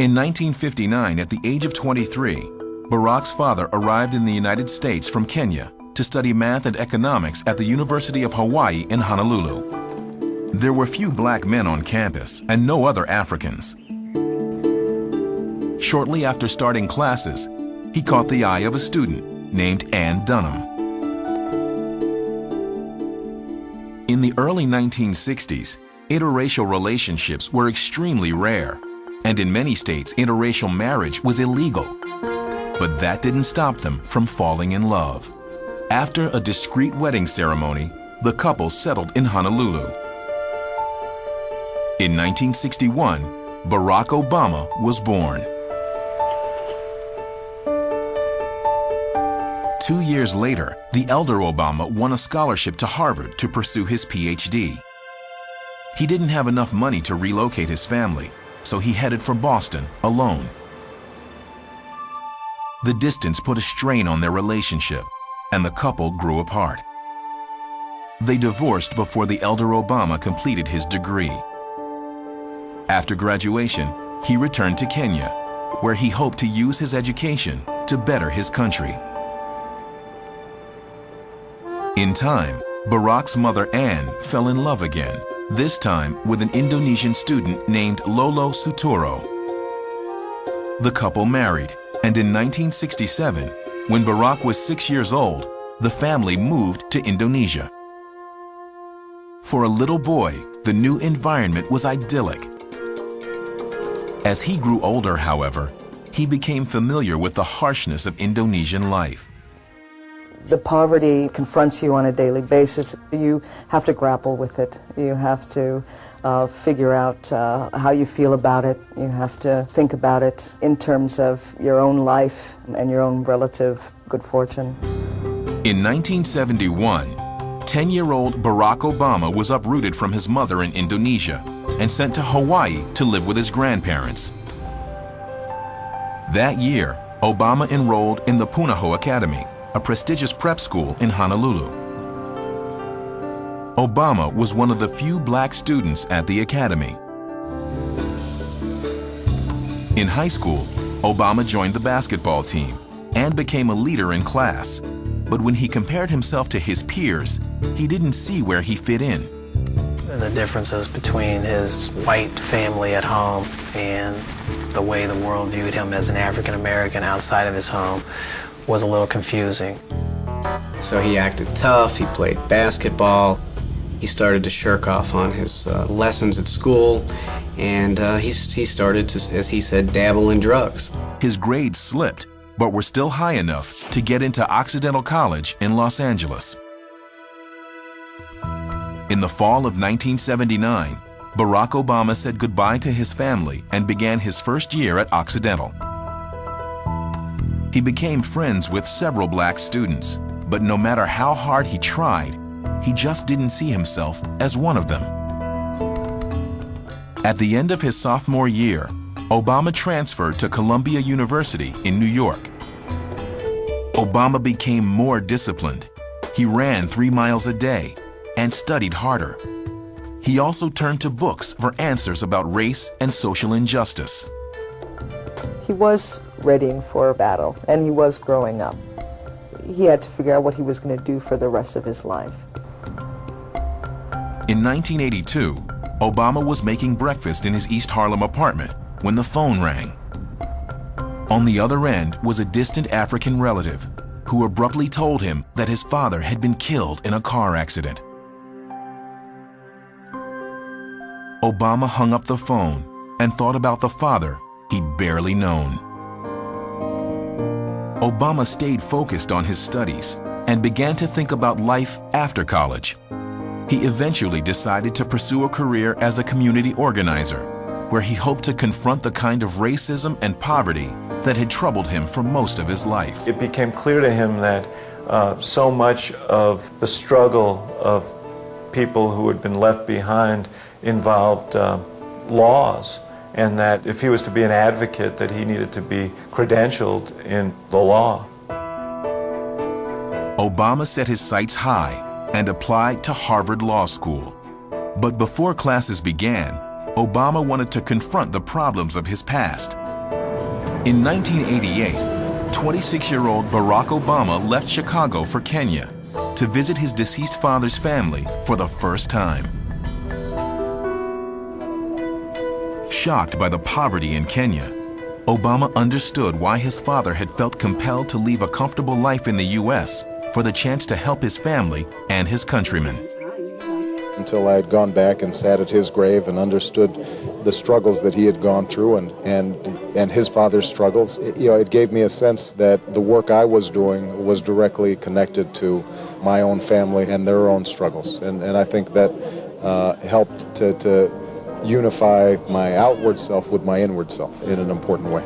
In 1959, at the age of 23, Barack's father arrived in the United States from Kenya to study math and economics at the University of Hawaii in Honolulu. There were few black men on campus and no other Africans. Shortly after starting classes, he caught the eye of a student named Ann Dunham. In the early 1960s, interracial relationships were extremely rare, and in many states, interracial marriage was illegal. But that didn't stop them from falling in love. After a discreet wedding ceremony, the couple settled in Honolulu. In 1961, Barack Obama was born. 2 years later, the elder Obama won a scholarship to Harvard to pursue his PhD. He didn't have enough money to relocate his family, so he headed for Boston alone. The distance put a strain on their relationship, and the couple grew apart. They divorced before the elder Obama completed his degree. After graduation, he returned to Kenya, where he hoped to use his education to better his country. In time, Barack's mother Ann fell in love again, this time with an Indonesian student named Lolo Sutoro. The couple married, and in 1967, when Barack was 6 years old, the family moved to Indonesia. For a little boy, the new environment was idyllic. As he grew older, however, he became familiar with the harshness of Indonesian life. The poverty confronts you on a daily basis. You have to grapple with it. You have to figure out how you feel about it. You have to think about it in terms of your own life and your own relative good fortune. In 1971, 10-year-old Barack Obama was uprooted from his mother in Indonesia and sent to Hawaii to live with his grandparents. That year, Obama enrolled in the Punahou Academy, a prestigious prep school in Honolulu. Obama was one of the few black students at the academy. In high school, Obama joined the basketball team and became a leader in class. But when he compared himself to his peers, he didn't see where he fit in. The differences between his white family at home and the way the world viewed him as an African American outside of his home was a little confusing. So he acted tough, he played basketball, he started to shirk off on his lessons at school, and he started to, as he said, dabble in drugs. His grades slipped, but were still high enough to get into Occidental College in Los Angeles. In the fall of 1979, Barack Obama said goodbye to his family and began his first year at Occidental. He became friends with several black students, but no matter how hard he tried, he just didn't see himself as one of them. At the end of his sophomore year, Obama transferred to Columbia University in New York. Obama became more disciplined. He ran 3 miles a day and studied harder. He also turned to books for answers about race and social injustice. He was readying for a battle, and he was growing up. He had to figure out what he was going to do for the rest of his life. In 1982, Obama was making breakfast in his East Harlem apartment when the phone rang. On the other end was a distant African relative who abruptly told him that his father had been killed in a car accident. Obama hung up the phone and thought about the father he'd barely known. Obama stayed focused on his studies and began to think about life after college. He eventually decided to pursue a career as a community organizer, where he hoped to confront the kind of racism and poverty that had troubled him for most of his life. It became clear to him that so much of the struggle of people who had been left behind involved laws, and that if he was to be an advocate, that he needed to be credentialed in the law. Obama set his sights high and applied to Harvard Law School. But before classes began, Obama wanted to confront the problems of his past In 1988, 26-year-old Barack Obama left Chicago for Kenya to visit his deceased father's family for the first time. Shocked by the poverty in Kenya, Obama understood why his father had felt compelled to leave a comfortable life in the U.S. for the chance to help his family and his countrymen. Until I had gone back and sat at his grave and understood the struggles that he had gone through and his father's struggles, it gave me a sense that the work I was doing was directly connected to my own family and their own struggles. And I think that helped to unify my outward self with my inward self in an important way.